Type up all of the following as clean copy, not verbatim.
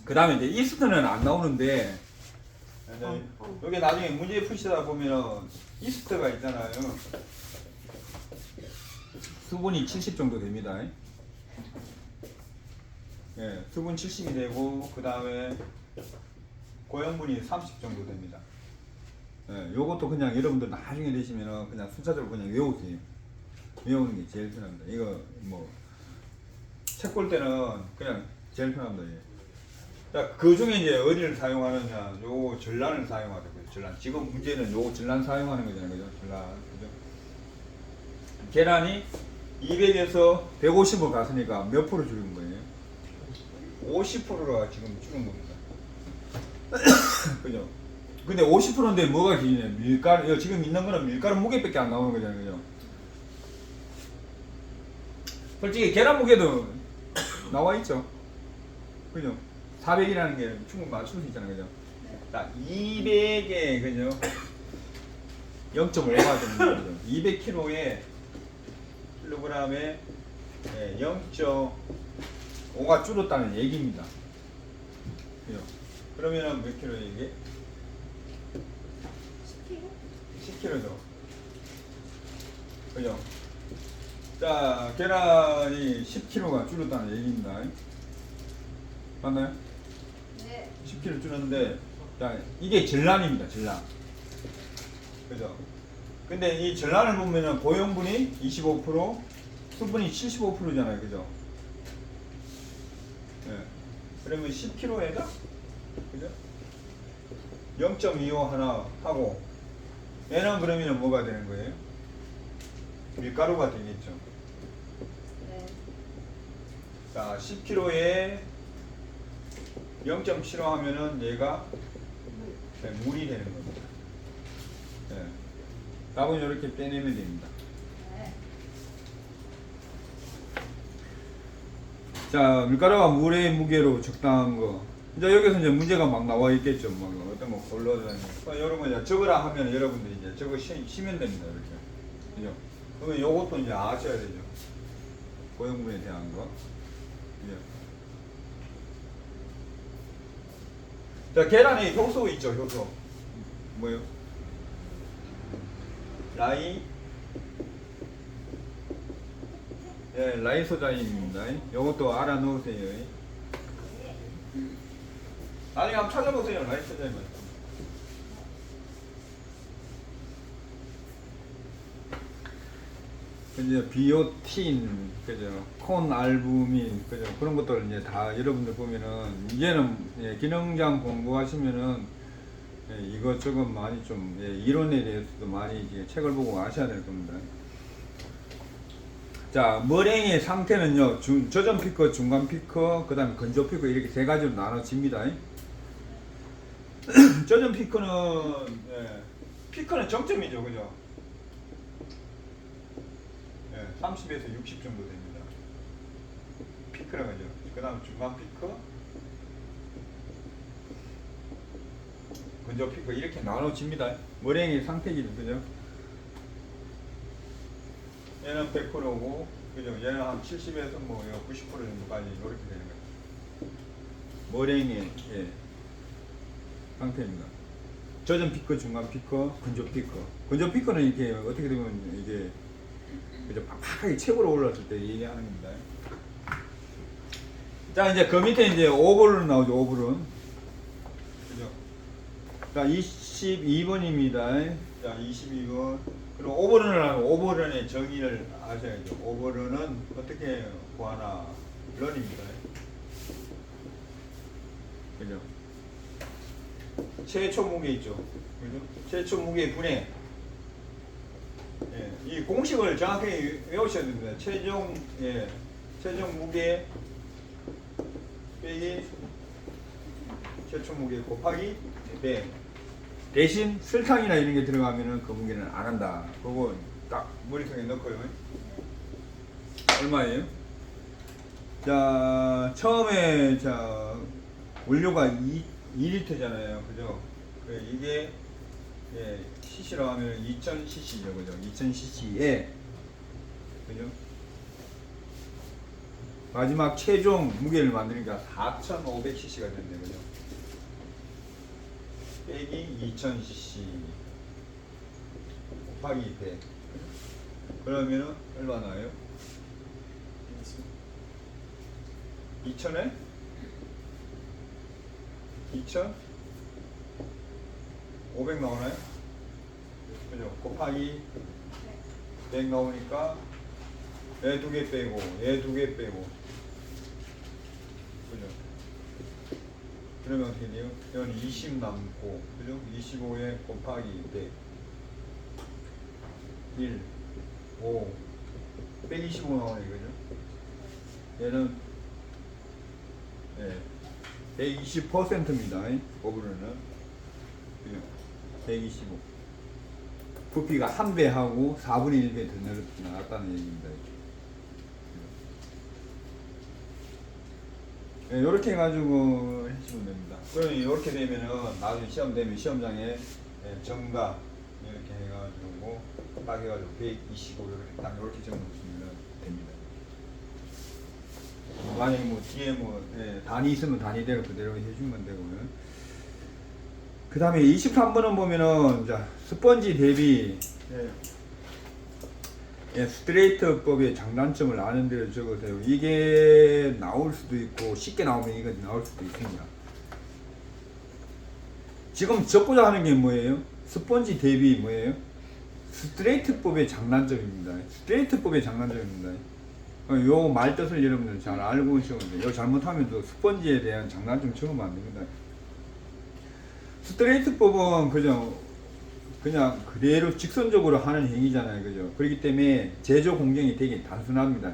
그 다음에 이제 이스트는 안 나오는데, 여기 나중에 문제 푸시다 보면 이스트가 있잖아요. 수분이 70 정도 됩니다. 예, 수분 70이 되고, 그 다음에 고형분이 30 정도 됩니다. 예, 요것도 그냥 여러분들 나중에 되시면은 그냥 순차적으로 그냥 외우세요. 외우는 게 제일 편합니다. 이거 뭐 책 볼 때는 그냥 제일 편합니다. 예. 자, 그 중에 이제 어디를 사용하느냐, 요 전란을 사용하죠. 전란. 지금 문제는 요 전란 사용하는 거잖아요. 그죠? 전란. 그죠? 계란이 200에서 150으로 갔으니까 몇 프로 줄인 거예요? 50%가 지금 줄은 겁니다. 그죠? 근데 50%인데 뭐가 기준이냐? 밀가루, 지금 있는 거는 밀가루 무게밖에 안 나오는 거잖아요. 그죠? 솔직히 계란 무게도 나와 있죠. 그죠? 400이라는 게 충분히 맞출 수 있잖아요. 그죠? 자, 200에, 그죠? 0.5가 되는 거죠. 200kg에, 킬로그램에 0.5가 줄었다는 얘기입니다. 그죠? 그러면은 몇 킬로 이게? 10kg죠. 그죠? 자, 계란이 10kg가 줄었다는 얘기입니다. 맞나요? 네. 10kg 줄었는데, 자, 이게 전란입니다. 전란. 그죠? 근데 이 전란을 보면은 고형분이 25%, 수분이 75%잖아요. 그죠? 예. 그러면 10kg에다, 그죠? 0.25 하나 하고, 얘는 그러면 뭐가 되는 거예요? 밀가루가 되겠죠. 네. 자, 10kg에 0.75 하면은 얘가 물이 되는 겁니다. 네. 답은 이렇게 빼내면 됩니다. 네. 자, 밀가루와 물의 무게로 적당한 거. 이제 여기서 이제 문제가 막 나와 있겠죠. 막 어떤 거 골라다니고. 여러분 이제 적으라 하면 여러분들이 이제 적어 시면 됩니다. 이렇게. 그죠? 그러면 요것도 이제 아셔야 되죠. 고형분에 대한 거. 그죠? 자, 계란에 효소 있죠, 효소. 뭐요? 라이소자임입니다. 요것도 알아 놓으세요. 나중에 한번 찾아보세요, 라이소자임은. 이제 비오틴, 그죠? 콘알부민, 그죠? 그런 것들 이제 다 여러분들 보면은 이제는 기능장 공부하시면은 이것저것 많이 좀 이론에 대해서도 많이 이제 책을 보고 아셔야 될 겁니다. 자, 머랭의 상태는요, 저전 피커, 중간 피커, 그 다음에 건조 피커 이렇게 세 가지로 나눠집니다. 저전 피커는 피커는 정점이죠, 그죠? 30에서 60 정도 됩니다. 피크라고 하죠. 그 다음 중간 피크, 건조 피크 이렇게 나눠집니다. 머랭의 상태기는 그죠? 얘는 100%고, 그죠? 얘는 한 70에서 뭐 90% 정도까지 이렇게 되는 거예요. 머랭의 상태입니다. 저전 피크, 중간 피크, 건조 피크. 건조 피크는 이렇게 어떻게 되면 이게 그죠? 팍팍하게 최고로 올랐을 때 얘기하는 겁니다. 자, 이제 그 밑에 이제 오버론 나오죠, 오버론. 그죠? 자, 22번입니다. 자, 22번. 그리고 오버런을 하면 오버런의 정의를 아셔야죠. 오버런은 어떻게 구하나? 런입니다. 그죠? 최초 무게 있죠. 그죠? 최초 무게 분해. 이 공식을 정확히 외우셔야 됩니다. 최종 무게 빼기 최초 무게 곱하기 배. 대신 설탕이나 이런 게 들어가면은 그 무게는 안 한다. 그거 딱 머릿속에 넣고요. 얼마예요? 자, 처음에 원료가 2리터잖아요. 그죠? 이게 cc로 하면 2000cc죠. 그죠? 2000cc에 그죠? 마지막 최종 무게를 만드니까 4,500cc가 됐네, 그죠? 빼기 2,000cc 곱하기 100. 그러면은 얼마 나와요? 2,000에 2,500 나오나요? 그죠? 곱하기 100 나오니까 얘 두 개 빼고 얘 두 개 빼고, 그죠? 그러면 어떻게 돼요? 이건 20 남고, 그죠? 25에 곱하기 100 1 5 125 나오네, 그죠? 얘는 120%입니다. 오브르는 125. 부피가 1배하고 4분의 1배 더 나왔다는 얘기입니다. 이렇게 해가지고 해주시면 됩니다. 그러면 이렇게 되면은 나중에 시험 되면 시험장에 정답 이렇게 해가지고 딱 해가지고 125 이렇게 딱 이렇게 적어놓으시면 됩니다. 만약에 뭐 뒤에 뭐 단위 있으면 단위대로 그대로 해주면 되고요. 그 다음에 23번은 보면은 자, 스펀지 대비 스트레이트법의 장단점을 아는 대로 적으세요. 이게 나올 수도 있고 쉽게 나오면 이거 나올 수도 있습니다. 지금 적고자 하는 게 뭐예요? 스펀지 대비 뭐예요? 스트레이트법의 장단점입니다. 스트레이트법의 장단점입니다. 요 말 뜻을 여러분들 잘 알고 있어야 돼요. 요 잘못하면 또 스펀지에 대한 장단점 적으면 안 됩니다. 스트레이트법은 그냥 그대로 직선적으로 하는 행위잖아요, 그죠? 그렇기 때문에 제조 공정이 되게 단순합니다.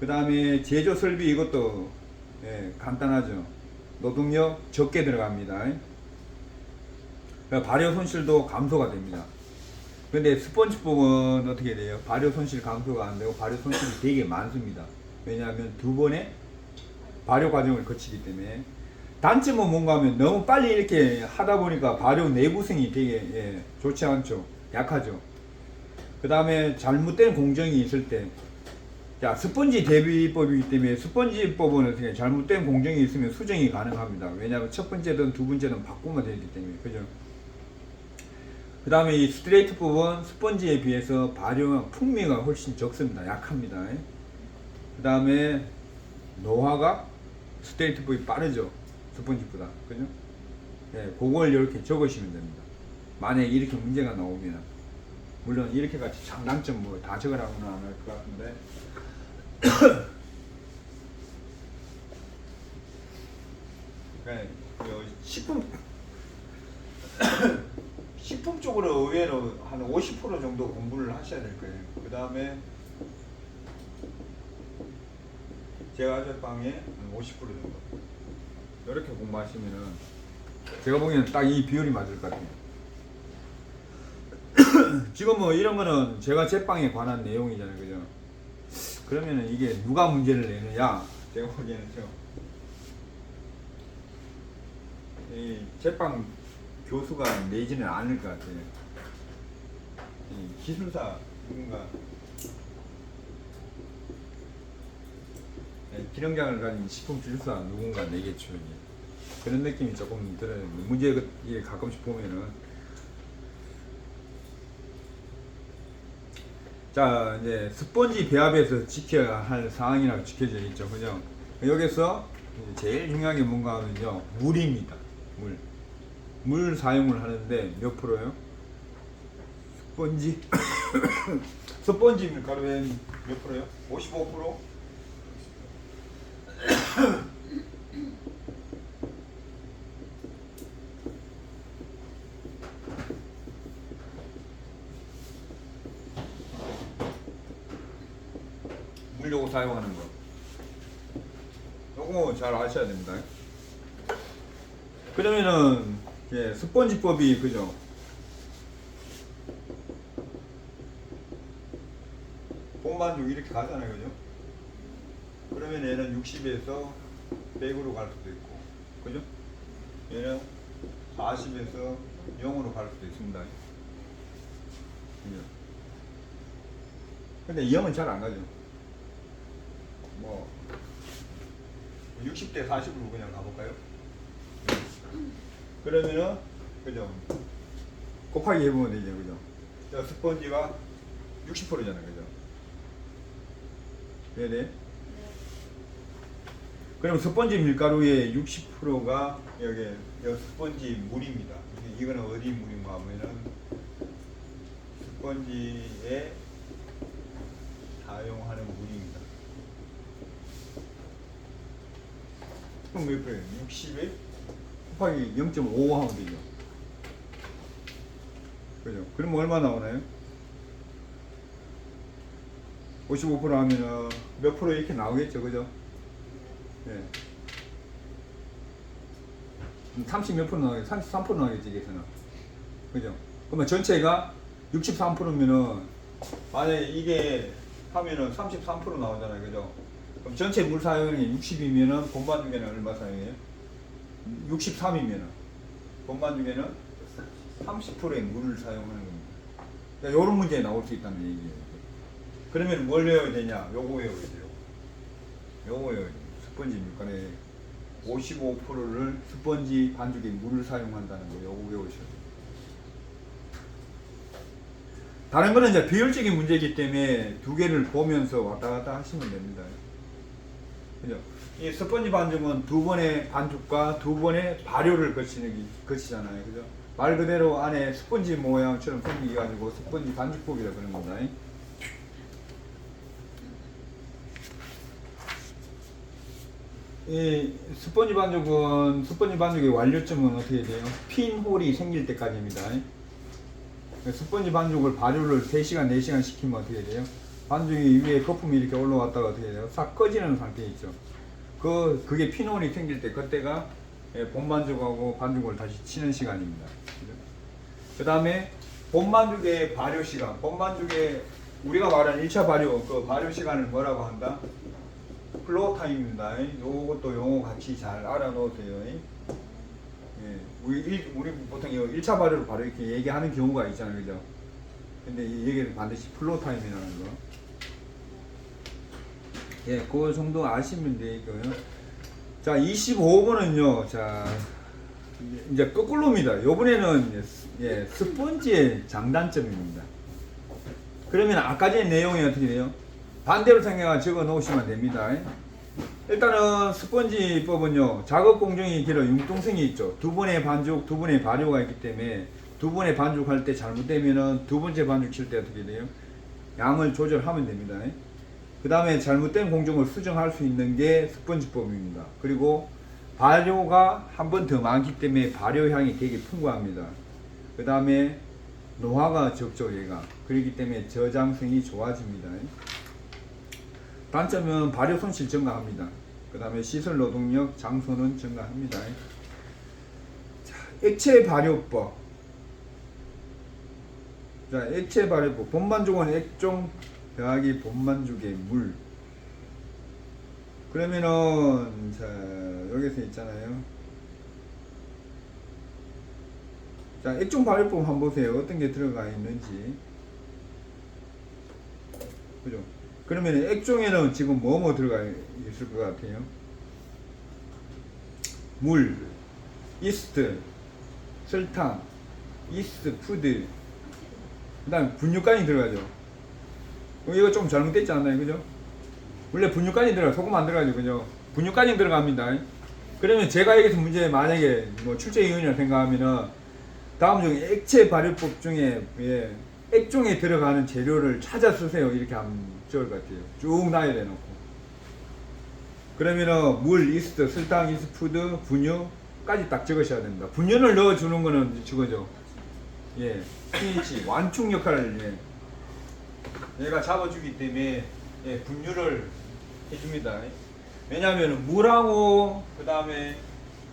그 다음에 제조 설비 이것도 간단하죠. 노동력 적게 들어갑니다. 발효 손실도 감소가 됩니다. 근데 스펀지법은 어떻게 돼요? 발효 손실 감소가 안 되고 발효 손실이 되게 많습니다. 왜냐하면 두 번의 발효 과정을 거치기 때문에. 단점은 뭔가 하면 너무 빨리 이렇게 하다 보니까 발효 내구성이 되게 좋지 않죠. 약하죠. 그 다음에 잘못된 공정이 있을 때, 자, 스펀지 대비법이기 때문에 스펀지법은 어떻게 잘못된 공정이 있으면 수정이 가능합니다. 왜냐하면 첫 번째든 두 번째든 바꾸면 되기 때문에. 그죠? 그 다음에 이 스트레이트법은 스펀지에 비해서 발효 풍미가 훨씬 적습니다. 약합니다. 그 다음에 노화가 스트레이트법이 빠르죠. 스펀지보다. 그죠? 그걸 이렇게 적으시면 됩니다. 만약에 이렇게 문제가 나오면. 물론 이렇게 같이 장단점 뭐 다 적으라고는 안 할 것 같은데. 식품 쪽으로 의외로 한 50% 정도 공부를 하셔야 될 거예요. 그 다음에 제과제빵에 한 50% 정도. 이렇게 공부하시면은 제가 보기에는 딱 이 비율이 맞을 것 같아요. 지금 뭐 이런 거는 제가 제빵에 관한 내용이잖아요, 그죠? 그러면은 이게 누가 문제를 내느냐? 제가 보기에는 이 제빵 교수가 내지는 않을 것 같아요. 이 기술사 누군가 기능장을 가진 식품 기술사 누군가 내겠죠. 그런 느낌이 조금 들어요. 문제 가끔씩 보면은. 자, 이제 스펀지 배합에서 지켜야 할 사항이라고 지켜져 있죠. 그죠? 여기서 제일 중요한 게 뭔가 하면요. 물입니다. 물 사용을 하는데 몇 프로요? 스펀지 스펀지 밀가루에 몇 프로요? 55%? 물 요거 사용하는 거. 요거 잘 아셔야 됩니다. 그러면은 스펀지법이 그죠? 본반죽 이렇게 가잖아요, 그죠? 그러면 얘는 60에서 100으로 갈 수도 있고, 그죠? 얘는 40에서 0으로 갈 수도 있습니다. 그죠? 근데 0은 잘 안 가죠. 뭐 60대 40으로 그냥 가볼까요? 그러면은 그죠? 곱하기 해보면 되죠, 그죠? 자, 스펀지가 60%잖아요, 그죠? 네네. 네. 그럼 스펀지 밀가루의 60%가 여기 스펀지 물입니다. 이거는 어디 물인가 하면은 스펀지에 사용하는 물입니다. 그럼 몇 프로예요? 60에 곱하기 0.5 하면 되죠. 그죠? 그럼 얼마 나오나요? 55% 하면은 몇 프로 이렇게 나오겠죠, 그죠? 예. 30 몇 프로 나오겠지? 33% 나오겠지, 이게서는. 그죠? 그러면 전체가 63%면은, 만약에 이게 하면은 33% 나오잖아요, 그죠? 그럼 전체 물 사용량이 60이면은 본반 중에는 얼마 사용해요? 63이면은 본반 중에는 30%의 물을 사용하는 겁니다. 그러니까 이런 문제에 나올 수 있다는 얘기예요. 그러면 뭘 외워야 되냐? 요거 외워야 돼요. 요거 외워야 돼요. 스펀지 밀가루의 55%를 스펀지 반죽에 물을 사용한다는 거 요거 외우셔야 돼요. 다른 거는 이제 비율적인 문제이기 때문에 두 개를 보면서 왔다 갔다 하시면 됩니다. 그죠? 이 스펀지 반죽은 두 번의 반죽과 두 번의 발효를 거치잖아요. 그죠? 말 그대로 안에 스펀지 모양처럼 생기게 가지고 스펀지 반죽법이라 그런 겁니다. 이 스펀지 반죽의 완료점은 어떻게 돼요? 핀홀이 생길 때까지입니다. 스펀지 반죽을 발효를 3시간, 4시간 시키면 어떻게 돼요? 반죽이 위에 거품이 이렇게 올라왔다가 어떻게 돼요? 싹 꺼지는 상태에 있죠. 그게 핀홀이 생길 때, 그때가 본반죽하고 반죽을 다시 치는 시간입니다. 그 다음에 본반죽의 발효 시간, 본반죽의 우리가 말하는 1차 발효, 그 발효 시간을 뭐라고 한다? 플로우 타임입니다. 요것도 용어 같이 잘 알아놓으세요. 예, 우리 보통 이거 1차 발효를 바로 이렇게 얘기하는 경우가 있잖아요, 그죠? 근데 이 얘기는 반드시 플로우 타임이라는 거. 예, 그 정도 아시면 되고요. 자, 25번은요, 자, 이제 거꾸로입니다. 요번에는 예, 스펀지의 장단점입니다. 그러면 아까 전에 내용이 어떻게 돼요? 반대로 생각해 적어 놓으시면 됩니다. 일단은 스펀지법은요, 작업 공정이 길어 융통성이 있죠. 두 번의 반죽, 두 번의 발효가 있기 때문에 두 번의 반죽할 때 잘못되면은 두 번째 반죽 칠 때 어떻게 돼요? 양을 조절하면 됩니다. 그 다음에 잘못된 공정을 수정할 수 있는 게 스펀지법입니다. 그리고 발효가 한 번 더 많기 때문에 발효향이 되게 풍부합니다. 그 다음에 노화가 적죠, 얘가. 그렇기 때문에 저장성이 좋아집니다. 단점은 발효 손실 증가합니다. 그 다음에 시설 노동력, 장소는 증가합니다. 자, 액체 발효법. 자, 액체 발효법. 본반죽은 액종 더하기 본반죽의 물. 그러면은, 자, 여기서 있잖아요. 자, 액종 발효법 한번 보세요. 어떤 게 들어가 있는지. 그죠? 그러면 액종에는 지금 뭐뭐 들어가 있을 것 같아요? 물, 이스트, 설탕, 이스트 푸드, 그 다음 분유간이 들어가죠. 이거 좀 잘못됐지 않나요? 그죠? 원래 분유간이 들어가, 소금 안 들어가죠. 그죠? 분유간이 들어갑니다. 그러면 제가 여기서 문제 만약에 뭐 출제위원이라 생각하면은 다음 중 액체 발효법 중에 예, 액종에 들어가는 재료를 찾아 쓰세요. 이렇게 하면 좋을 것 같아요. 쭉 나열해 놓고. 그러면은 물, 이스트, 설탕, 이스트 푸드, 분유까지 딱 적으셔야 됩니다. 분유를 넣어주는 거는 저거죠. 예, pH 완충 역할을 얘가 잡아주기 때문에 예, 분유를 해줍니다. 왜냐하면 물하고 그 다음에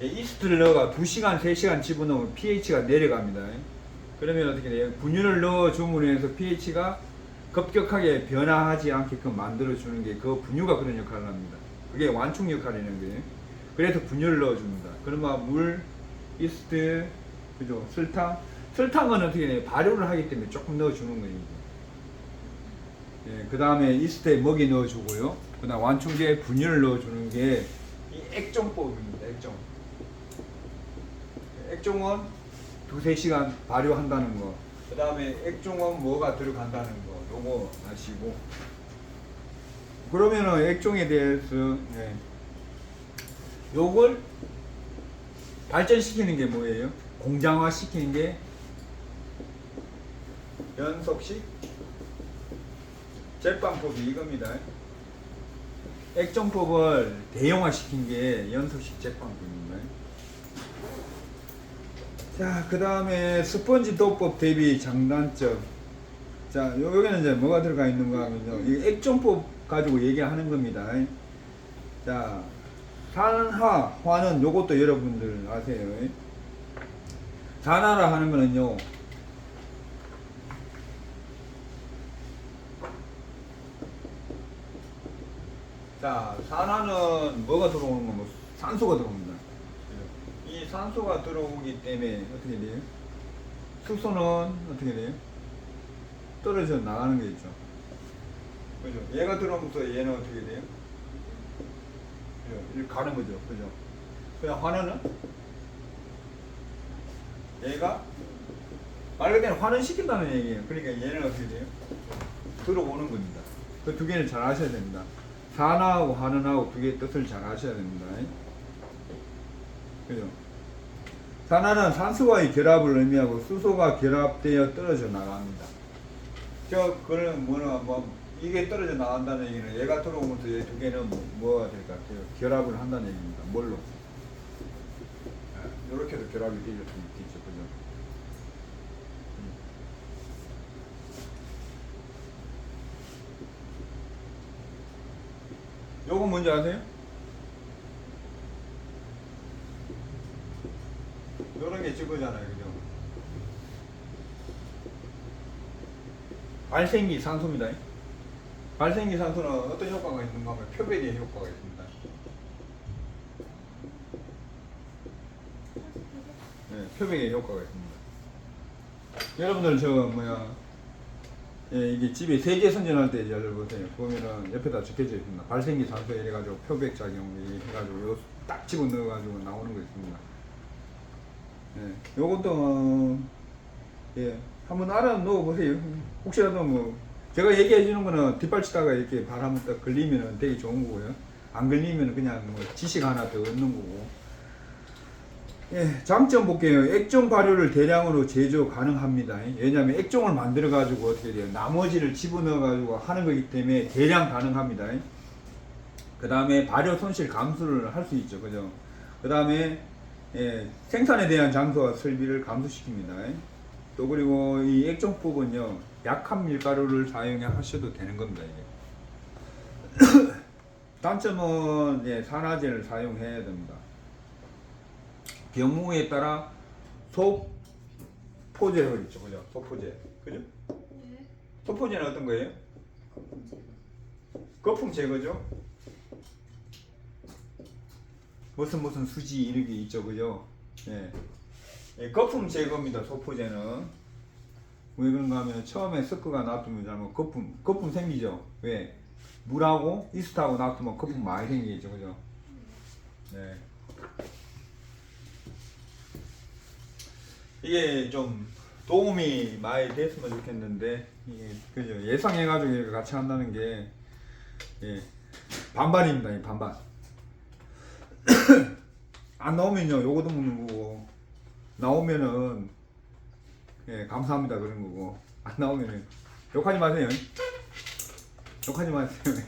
이스트를 넣어가 2시간, 3시간 집어넣으면 pH가 내려갑니다. 그러면 어떻게 돼요? 분유를 넣어줌으로 해서 pH가 급격하게 변화하지 않게끔 만들어주는 게 그 분유가 그런 역할을 합니다. 그게 완충 역할을 하는 거예요. 그래서 분유를 넣어줍니다. 그러면 물, 이스트, 그죠? 설탕은 어떻게 돼요? 발효를 하기 때문에 조금 넣어주는 거예요. 예, 그 다음에 이스트에 먹이 넣어주고요. 그 그다음 완충제 분유를 넣어주는 게 이 액종법입니다. 액종은 2-3시간 발효한다는 거. 그 다음에 액종은 뭐가 들어간다는 거. 요거 아시고. 그러면은 액종에 대해서 요걸 발전시키는 게 뭐예요? 공장화 시키는 게 연속식 제빵법이 이겁니다. 액종법을 대용화 시킨 게 연속식 제빵법입니다. 자, 그 다음에 스펀지 도법 대비 장단점. 자, 여기는 이제 뭐가 들어가 있는가 하면요. 이 액종법 가지고 얘기하는 겁니다. 자, 산화, 화는 요것도 여러분들 아세요. 산화라 하는 거는요. 자, 산화는 뭐가 들어오는 거면 산소가 들어옵니다. 이 산소가 들어오기 때문에 어떻게 돼요? 수소는 어떻게 돼요? 떨어져 나가는 게 있죠. 그죠? 얘가 들어오면서 얘는 어떻게 돼요? 이렇게 가는 거죠. 그죠? 그냥 환원은 얘가 말 그대로 환원시킨다는 얘기예요. 그러니까 얘는 어떻게 돼요? 들어오는 겁니다. 그 두 개는 잘 아셔야 됩니다. 산화하고 환원하고 두 개의 뜻을 잘 아셔야 됩니다. 그죠? 산화는 산소와의 결합을 의미하고 수소가 결합되어 떨어져 나갑니다. 그거는 뭐 이게 떨어져 나간다는 얘기는 얘가 들어오면서 얘 두 개는 뭐가 될 것 같아요? 결합을 한다는 얘기입니다. 뭘로? 이렇게도 결합이 되실 수 있겠죠, 그죠? 요거 뭔지 아세요? 요런 게 저거잖아요, 그죠? 발생기 산소입니다. 발생기 산소는 어떤 효과가 있는가 하면 표백의 효과가 있습니다. 네, 표백의 효과가 있습니다. 여러분들 이게 집에 세제 선전할 때 잘 보세요. 보면은 옆에다 적혀져 있습니다. 발생기 산소 이래가지고 표백 작용이 해가지고 요 딱 집어 넣어가지고 나오는 거 있습니다. 요것도 한번 알아 넣어보세요. 혹시라도 제가 얘기해 주는 거는 뒷발치다가 이렇게 발 한번 딱 걸리면은 되게 좋은 거고요. 안 걸리면은 그냥 지식 하나 더 얻는 거고. 장점 볼게요. 액종 발효를 대량으로 제조 가능합니다. 왜냐하면 액종을 만들어 가지고 어떻게 돼요? 나머지를 집어넣어 가지고 하는 거기 때문에 대량 가능합니다. 그 다음에 발효 손실 감수를 할 수 있죠. 그죠? 그 다음에 생산에 대한 장소와 설비를 감소시킵니다. 또 그리고 이 액종법은요, 약한 밀가루를 사용해 하셔도 되는 겁니다. 이게. 단점은 산화제를 사용해야 됩니다. 경우에 따라 소포제가 있죠, 그죠? 소포제, 그죠? 네. 소포제는 어떤 거예요? 거품 제거죠. 무슨 수지 이런 게 있죠, 그죠? 거품 제거입니다. 소포제는 왜 그런가 하면 처음에 스크가 놔두면 잘못 거품 생기죠. 왜? 물하고 이스트하고 놔두면 거품 많이 생기겠죠, 그죠? 이게 좀 도움이 많이 됐으면 좋겠는데, 그죠? 예상해가지고 이렇게 같이 한다는 게 반반입니다. 반반. 안 나오면요, 요거도 먹는 거고, 나오면은 감사합니다 그런 거고, 안 나오면은 욕하지 마세요. 욕하지 마세요.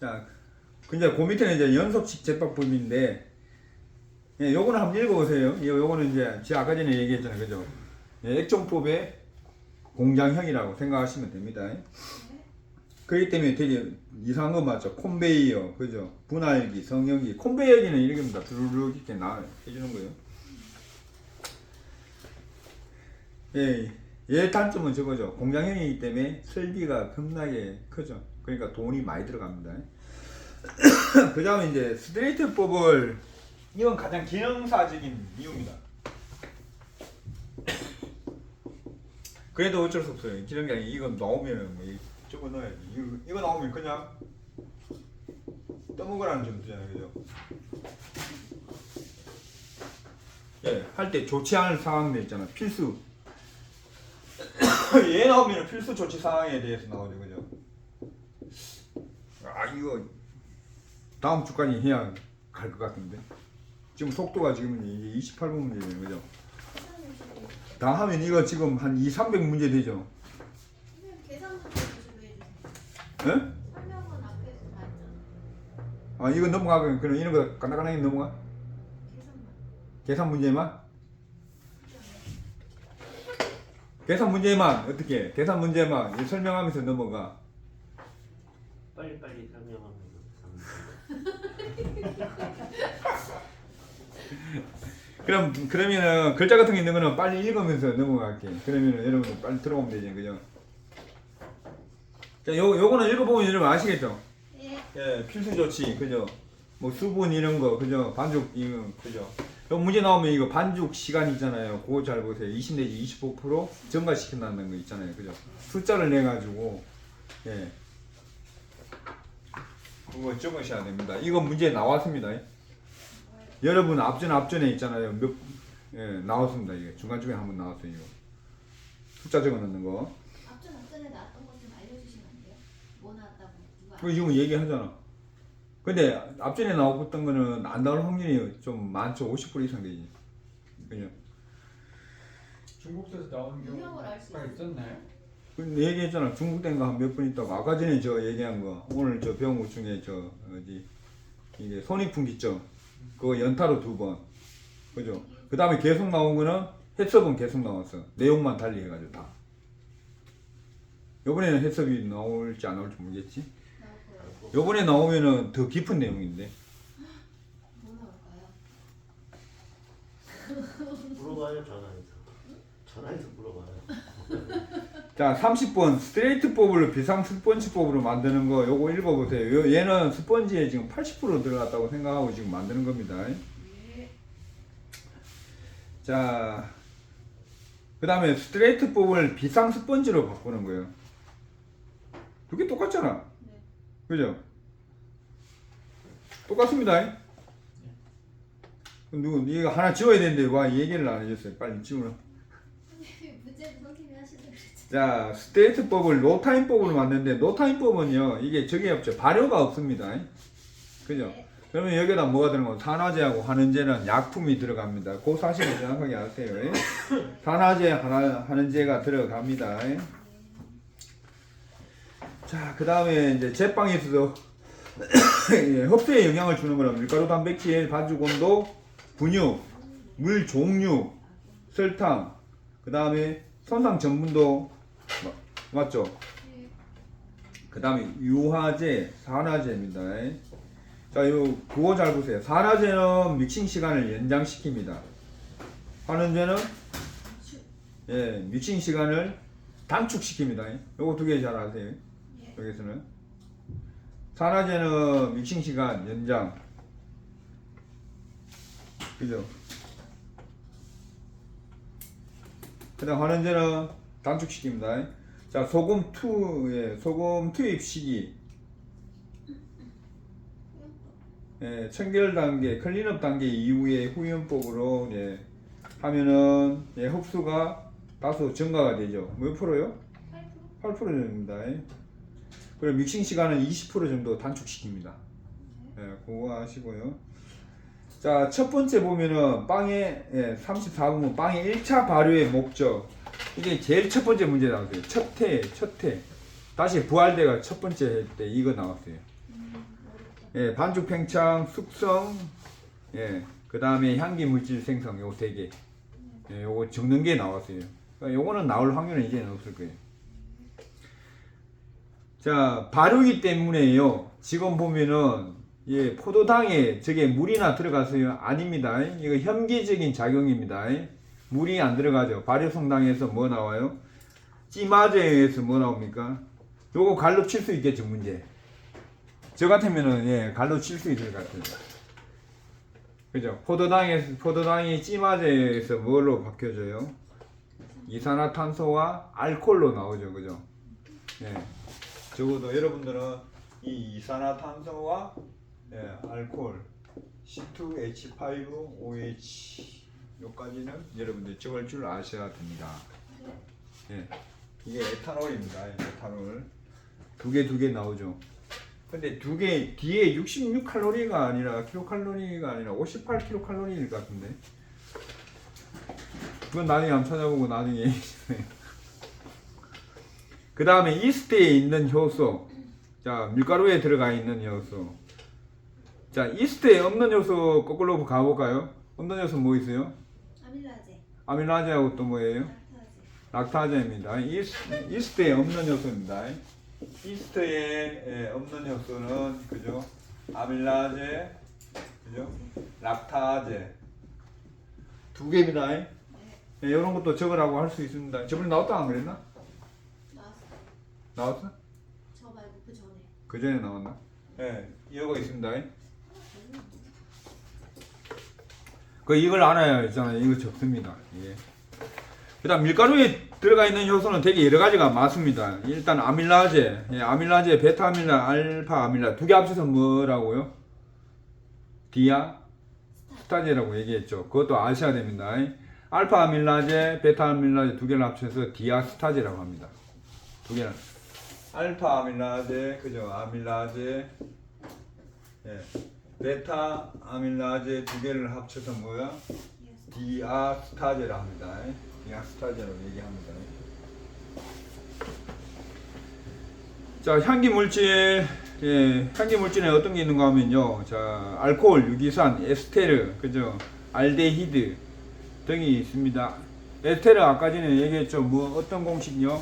자, 근데 그 밑에는 이제 연속식 제빵법인데, 요거는 한번 읽어보세요. 요거는 이제 제가 아까 전에 얘기했잖아요, 그죠? 액종법의 공장형이라고 생각하시면 됩니다. 그렇기 때문에 되게 이상한 거 맞죠? 콘베이어, 그죠? 분할기, 성형기. 콘베이어기는 이렇게입니다. 두루룩 이렇게 해주는 거예요. 얘 단점은 저거죠. 공장형이기 때문에 설비가 겁나게 크죠. 그러니까 돈이 많이 들어갑니다. 그 다음에 이제 스트레이트법을, 이건 가장 기능사적인 이유입니다. 그래도 어쩔 수 없어요. 이런 게 아니라 이거 나오면은 뭐 저거 넣어야지. 이거 나오면 그냥 떠먹으라는 점 있잖아요, 그죠? 예, 할 때 좋지 않을 상황들 있잖아. 필수. 얘 나오면 필수 조치 상황에 대해서 나오죠, 그죠? 아, 이거 다음 주까지 해야 갈 것 같은데. 지금 속도가 지금 이게 28분 문제예요, 그죠? 다 하면 이거 지금 한 300 문제 되죠? 계산 문제 좀 해주세요. 예? 설명은 앞에서 다 했잖아. 아, 이거 넘어가면 그럼 이런 거 간단하게 넘어가? 계산만. 계산 문제만? 계산 문제만 어떻게? 계산 문제만 설명하면서 넘어가. 빨리빨리 설명하면서 그러면은 글자 같은 게 있는 거는 빨리 읽으면서 넘어갈게. 그러면은 여러분들 빨리 들어오면 되죠, 그죠? 자, 요거는 읽어보면 여러분 아시겠죠? 예. 예, 필수 조치, 그죠? 뭐 수분 이런 거, 그죠? 반죽 이거, 그죠? 요 문제 나오면 이거 반죽 시간 있잖아요. 그거 잘 보세요. 20 내지 25% 증가시킨다는 거 있잖아요, 그죠? 숫자를 내 가지고 예, 그거 적으셔야 됩니다. 이거 문제 나왔습니다. 여러분 앞전에 있잖아요. 예, 나왔습니다. 이게 중간중에 한번 나왔어요. 이거 숫자 적어 넣는 거. 앞전에 나왔던 것 좀 알려주시면 안 돼요? 뭐 나왔다고 누가? 그거 지금 얘기하잖아. 근데 앞전에 나왔던 거는 안 나올 확률이 좀 많죠. 50% 이상 되지. 그죠? 중국에서 나오는 유형을 알 수 경우가 있었나요? 그 얘기했잖아. 중국 된거 한 몇 분 있다고. 아까 전에 저 얘기한 거. 오늘 저 배운 것 중에 저 어디 이게 손익분기점 그거 연타로 2번. 그죠? 그 다음에 계속 나온 거는 해석은 계속 나왔어. 내용만 달리 해가지고 다. 요번에는 해석이 나올지 안 나올지 모르겠지. 나올 거예요. 요번에 나오면은 더 깊은 내용인데. 뭐 나올까요? 물어봐요. 전화해서 물어봐요. 자, 30번 스트레이트법을 비상스펀지법으로 만드는 거 요거 읽어보세요. 얘는 스펀지에 지금 80% 들어갔다고 생각하고 지금 만드는 겁니다. 예. 자, 그 다음에 스트레이트법을 비상스펀지로 바꾸는 거예요. 두 개 똑같잖아. 네. 그죠? 똑같습니다. 이거 하나 지워야 되는데 와 얘기를 안 해줬어요. 빨리 지우라. 문제도 선생님이 하시는 그랬죠. 자, 스테이트법을 노타임법으로 만드는데 노타임법은요 이게 저게 없죠. 발효가 없습니다. 그죠? 그러면 여기다 뭐가 들어가고 산화제하고 환원제는 약품이 들어갑니다. 그 사실을 정확하게 아세요. 산화제, 환원제가 들어갑니다. 자, 그 다음에 이제 제빵에서도 흡수에 영향을 주는 거는 밀가루, 단백질, 반죽 온도, 분유, 물 종류, 설탕, 그 다음에 손상 전분도 맞죠? 그 다음에 유화제, 산화제입니다. 자, 그거 잘 보세요. 산화제는 믹싱 시간을 연장시킵니다. 환원제는 믹싱 시간을 단축시킵니다. 요거 두 개 잘 아세요. 여기서는 산화제는 믹싱 시간 연장, 그죠? 그 다음 환원제는 단축시킵니다. 자, 소금 투입 시기, 청결 단계, 클린업 단계 이후에 후연법으로 하면은 흡수가 다소 증가가 되죠. 몇 프로요? 8% 정도입니다. 그리고 믹싱 시간은 20% 정도 단축시킵니다. 그거 하시고요. 자, 첫 번째 보면은 빵의 34번 빵의 1차 발효의 목적. 이게 제일 첫 번째 문제 나왔어요. 첫 해. 다시 부활대가 첫 번째 때 이거 나왔어요. 반죽 팽창, 숙성, 그 다음에 향기 물질 생성 요 세 개. 요거 적는 게 나왔어요. 그러니까 요거는 나올 확률은 이제는 없을 거예요. 자, 발효기 때문에요. 지금 보면은 포도당에 저게 물이나 들어가서요? 아닙니다. 이거 현기적인 작용입니다. 물이 안 들어가죠. 발효성당에서 뭐 나와요? 찌마제에서 뭐 나옵니까? 요거 갈로 칠 수 있겠죠, 문제. 저 같으면은 갈로 칠 수 있을 것 같아요. 그죠? 포도당이 찌마제에서 뭘로 바뀌어져요? 이산화탄소와 알코올로 나오죠, 그죠? 예. 적어도 여러분들은 이 이산화탄소와 알코올 C2H5OH 요까지는 여러분들 적을 줄 아셔야 됩니다. 예. 이게 에탄올입니다. 에탄올 두 개 나오죠. 근데 두 개 뒤에 66칼로리가 아니라 킬로칼로리가 아니라 58킬로칼로리일 것 같은데. 그건 나중에 한번 찾아보고 나중에 얘기해주세요. 그 다음에 이스트에 있는 효소. 자, 밀가루에 들어가 있는 효소. 자, 이스트에 없는 효소 거꾸로 가볼까요? 없는 효소 뭐 있어요? 아밀라제, 아밀라제하고 또 뭐예요? 락타제. 락타제입니다. 이스트에 없는 효소입니다. 이스트에 없는 효소는 그죠? 아밀라제, 그죠? 락타제 두 개입니다. 네, 이런 것도 적으라고 할 수 있습니다. 저번에 나왔다 안 그랬나? 나왔어. 나왔어? 저 말고 그 전에. 그 전에 나왔나? 네, 이거 있습니다. 이걸 알아야 있잖아요. 이거 적습니다. 예. 그다음 밀가루에 들어가 있는 효소는 되게 여러 가지가 많습니다. 일단 아밀라제, 아밀라제, 베타 아밀라, 알파 아밀라 두 개 합쳐서 뭐라고요? 디아 스타제라고 얘기했죠. 그것도 아셔야 됩니다. 알파 아밀라제, 베타 아밀라제 두 개를 합쳐서 디아 스타제라고 합니다. 두 개는 알파 아밀라제, 그죠? 아밀라제, 베타 아밀라제 두 개를 합쳐서 뭐야? 디아스타제라 합니다. 디아스타제라고 얘기합니다. 자, 향기 물질, 향기 물질에 어떤 게 있는가 하면요. 자, 알코올, 유기산, 에스테르, 그죠? 알데히드 등이 있습니다. 에스테르 아까 전에 얘기했죠. 뭐 어떤 공식이요?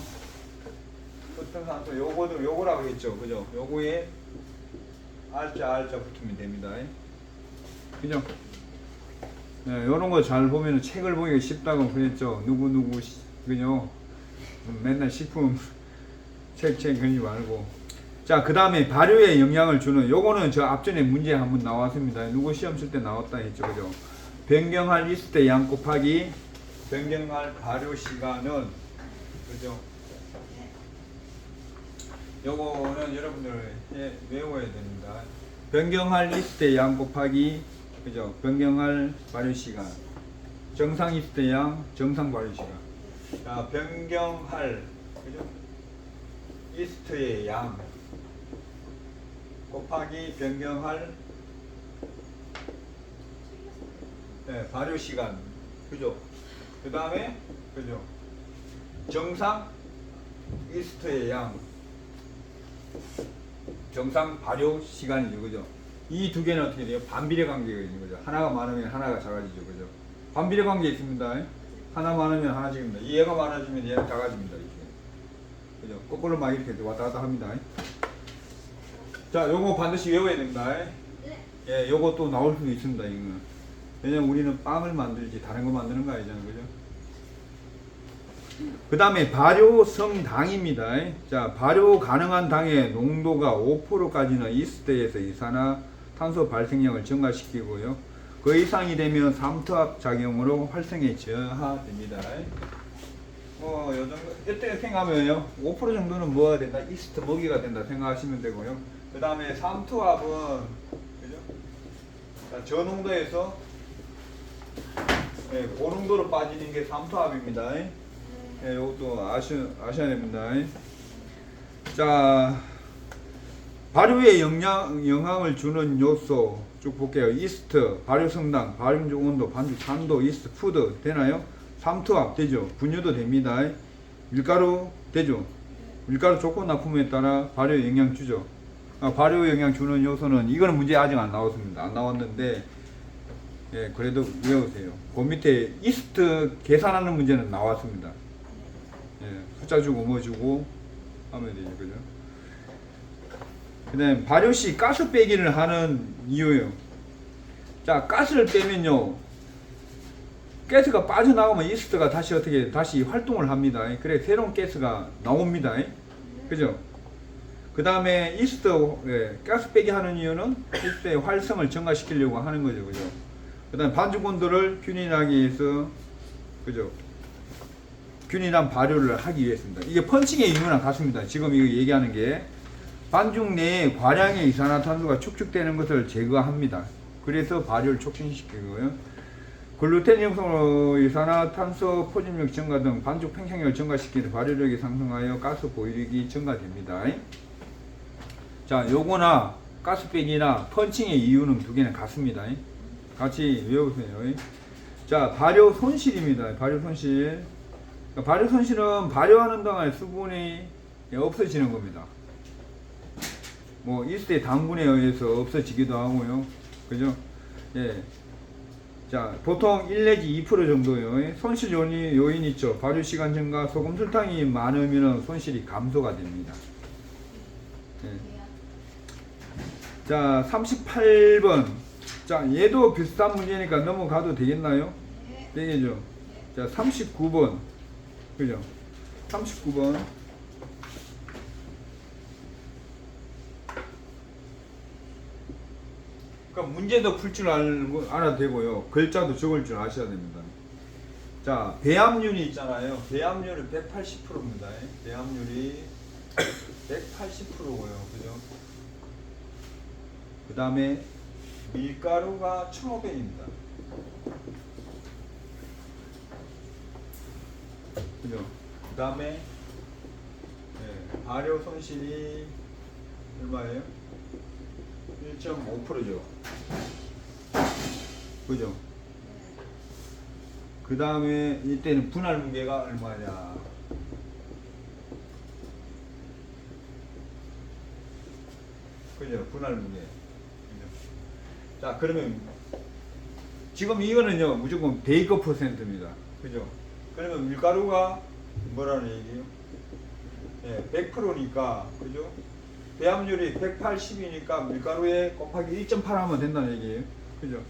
어떤 산소 요거라고 했죠. 그죠? 요거에 알자 붙으면 됩니다. 그죠? 네, 요런 거 잘 보면 책을 보기가 쉽다고 그랬죠. 누구 그죠? 맨날 식품 책 그러지 말고. 자, 그 다음에 발효에 영향을 주는 요거는 저 앞전에 문제 한번 나왔습니다. 누구 시험 칠 때 나왔다 했죠. 그죠? 변경할 이스트 양 곱하기 변경할 발효 시간은 그죠? 요거는 여러분들 외워야 됩니다. 변경할 이스트 양 곱하기 그죠? 변경할 발효 시간. 정상 이스트 양, 정상 발효 시간. 자, 변경할 그죠? 이스트의 양 곱하기 변경할 발효 시간. 그죠? 그 다음에 그죠? 정상 이스트의 양 정상 발효 시간이죠. 그죠? 이 두 개는 어떻게 돼요? 반비례 관계가 있는 거죠. 하나가 많으면 하나가 작아지죠. 그죠? 반비례 관계 있습니다. 하나 많으면 하나 적습니다. 얘가 많아지면 얘는 작아집니다. 이렇게. 그죠? 거꾸로 막 이렇게 왔다 갔다 합니다. 자, 요거 반드시 외워야 됩니다. 예, 요거 또 나올 수도 있습니다. 이거는. 왜냐면 우리는 빵을 만들지 다른 거 만드는 거 아니잖아요. 그죠? 그 다음에 발효성 당입니다. 자, 발효 가능한 당의 농도가 5%까지는 이스트에서 이산화탄소 발생량을 증가시키고요. 그 이상이 되면 삼투압 작용으로 활성에 저하됩니다. 요 정도, 이때 생각하면요. 5% 정도는 뭐가 된다? 이스트 먹이가 된다 생각하시면 되고요. 그 다음에 삼투압은, 그죠? 자, 저농도에서 고농도로 빠지는 게 삼투압입니다. 이것도 아셔야 됩니다. 자, 발효에 영향을 주는 요소 쭉 볼게요. 이스트, 발효 성당, 발효 온도, 반죽 산도, 이스트 푸드 되나요? 삼투압 되죠. 분유도 됩니다. 밀가루 되죠. 밀가루 조건 납품에 따라 발효에 영향 주죠. 발효에 영향 주는 요소는 이거는 문제 아직 안 나왔습니다. 안 나왔는데 그래도 외우세요. 그 밑에 이스트 계산하는 문제는 나왔습니다. 숫자 주고 뭐 주고 하면 되죠. 그죠? 그 다음에 발효 시 가스 빼기를 하는 이유예요. 자, 가스를 빼면요. 가스가 빠져나가면 이스트가 다시 활동을 합니다. 그래 새로운 가스가 나옵니다. 그죠? 그 다음에 이스트 가스 빼기 하는 이유는 이스트의 활성을 증가시키려고 하는 거죠. 그죠? 그 다음에 반죽 온도를 균일하게 해서 그죠? 균일한 발효를 하기 위해서입니다. 이게 펀칭의 이유랑 같습니다. 지금 이거 얘기하는 게 반죽 내에 과량의 이산화탄소가 축적되는 것을 제거합니다. 그래서 발효를 촉진시키고요. 글루텐 형성으로 이산화탄소 포집력 증가 등 반죽 팽창력을 증가시키는 발효력이 상승하여 가스 보유력이 증가됩니다. 자, 요거나 가스백이나 펀칭의 이유는 두 개는 같습니다. 같이 외우세요. 자, 발효 손실입니다. 발효 손실. 발효 손실은 발효하는 동안 수분이 없어지는 겁니다. 뭐 이때 당분에 의해서 없어지기도 하고요. 그죠? 예. 자, 보통 1 내지 2% 정도요. 손실 요인 있죠. 발효 시간 증가, 소금 설탕이 많으면 손실이 감소가 됩니다. 예. 자, 38번. 자, 얘도 비슷한 문제니까 넘어가도 되겠나요? 되겠죠. 자, 39번. 그죠? 39번. 그러니까 문제도 풀 줄 알아도 되고요. 글자도 적을 줄 아셔야 됩니다. 자, 배합률이 있잖아요. 배합률은 180%입니다. 배합률이 180%고요. 그죠? 그 다음에 밀가루가 1500입니다. 그죠? 그 다음에 발효 손실이 얼마예요? 1.5%죠. 그죠? 그 다음에 이때는 분할 무게가 얼마냐? 그죠? 분할 무게. 그죠? 자, 그러면 지금 이거는요 무조건 베이커 퍼센트입니다. 그죠? 그러면 밀가루가 뭐라는 얘기예요? 100%니까 그죠? 배합률이 180이니까 밀가루에 곱하기 1.8 하면 된다는 얘기예요. 그죠?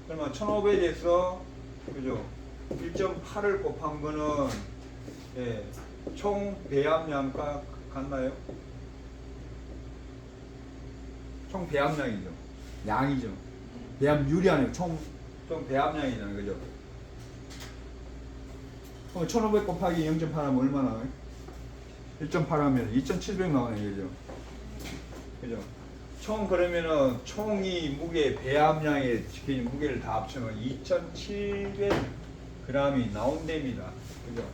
그러면 1500에서 그죠? 1.8을 곱한 거는 총 배합량과 같나요? 총 배합량이죠. 양이죠. 배합률이 아니고 총 배합량이잖아요. 그죠? 그럼 1500 곱하기 0.8 하면 얼마 나와요? 1.8 하면 2700 나오네. 그죠? 그죠? 총 그러면은 총이 무게 배합량에 지킨 무게를 다 합치면 2700g이 나온답니다. 그죠?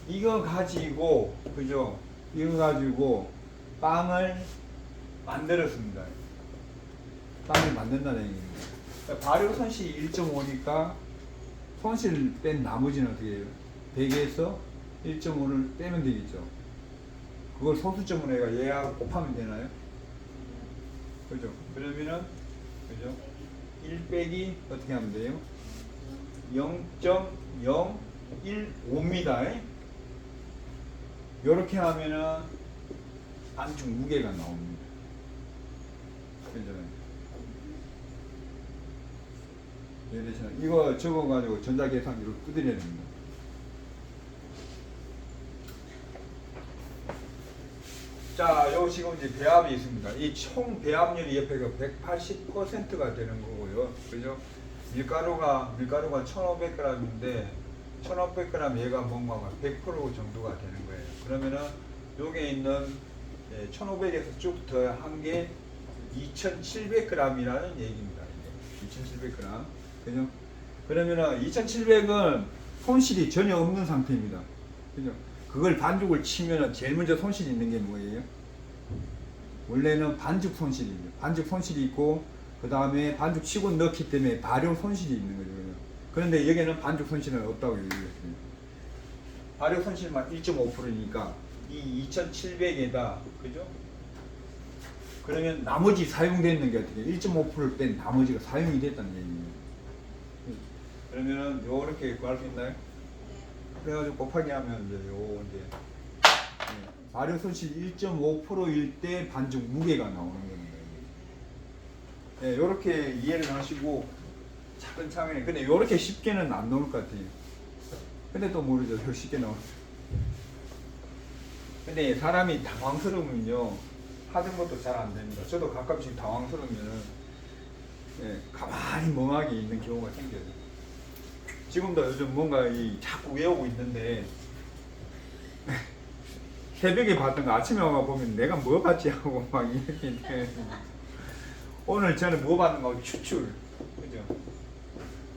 이거 가지고 그죠? 이거 가지고 빵을 만들었습니다. 빵을 만든다는 얘기입니다. 그러니까 발효 손실이 1.5니까 손실 뺀 나머지는 어떻게 해요? 100에서 1.5를 빼면 되겠죠. 그걸 소수점으로 해가 얘하고 곱하면 되나요? 그죠? 그러면은 그죠? 1 빼기 어떻게 하면 돼요? 0.015입니다. 요렇게 하면은 반죽 무게가 나옵니다. 그죠? 이거 적어가지고 전자계산기로 두드려야 됩니다. 자, 요 지금 이제 배합이 있습니다. 이 총 배합률이 옆에가 180%가 되는 거고요. 그죠? 밀가루가 1,500g인데 1,500g 얘가 뭔가 100% 정도가 되는 거예요. 그러면은 여기에 있는 1,500에서 쭉 더한 게 2,700g이라는 얘기입니다. 이게 2,700g. 그죠? 그러면은 2,700은 손실이 전혀 없는 상태입니다. 그죠? 그걸 반죽을 치면은 제일 먼저 손실이 있는 게 뭐예요? 원래는 반죽 손실이에요. 반죽 손실이 있고 그 다음에 반죽 치고 넣기 때문에 발효 손실이 있는 거죠. 그런데 여기는 반죽 손실은 없다고 얘기했어요. 발효 손실만 1.5%니까 이 2,700에다 그죠? 그러면 나머지 사용되는 게 어떻게 1.5%를 뺀 나머지가 사용이 됐다는 얘기예요. 그러면은 요렇게 구할 수 있나요? 그래가지고 곱하기 하면 이제 요 이제 발효 손실 1.5%일 때 반죽 무게가 나오는 겁니다. 네, 요렇게 이해를 하시고 차근차근히. 근데 요렇게 쉽게는 안 나올 것 같아요. 근데 또 모르죠. 요 쉽게 나올. 근데 사람이 당황스러우면요 하던 것도 잘 안 됩니다. 저도 가끔씩 당황스러우면 가만히 멍하게 있는 경우가 생겨요. 지금도 요즘 뭔가 자꾸 외우고 있는데 새벽에 봤던 거 아침에 와가 보면 내가 뭐 봤지 하고 막 이렇게 돼. 오늘 저는 뭐 봤는 거 추출, 그죠?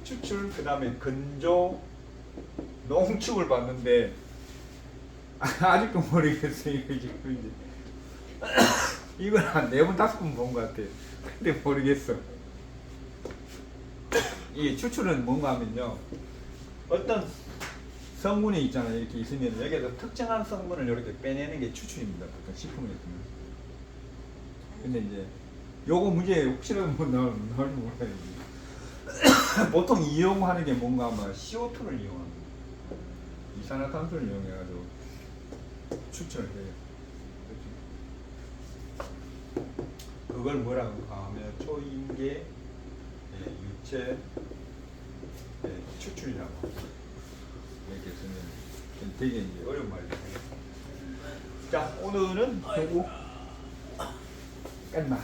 추출 그 다음에 근조, 농축을 봤는데 아직도 모르겠어요. 이거 지금 이제 이걸 한 4번 5번 본 것 같아요. 근데 모르겠어. 이 추출은 뭔가 하면요, 어떤 성분이 있잖아요. 이렇게 있으면 여기에서 특정한 성분을 이렇게 빼내는 게 추출입니다. 보통 식품에 있으면. 근데 이제 요거 문제 혹시라도 뭐 나올 몰라요. 보통 이용하는 게 뭔가 아마 CO2를 이용합니다. 이산화탄소를 이용해가지고 추출을 해요. 그걸 뭐라고 하면 초인계 유체 추출이라고 이렇게 쓰면 되게 이제 어려운 말이에요. 자, 오늘은 요거 끝나.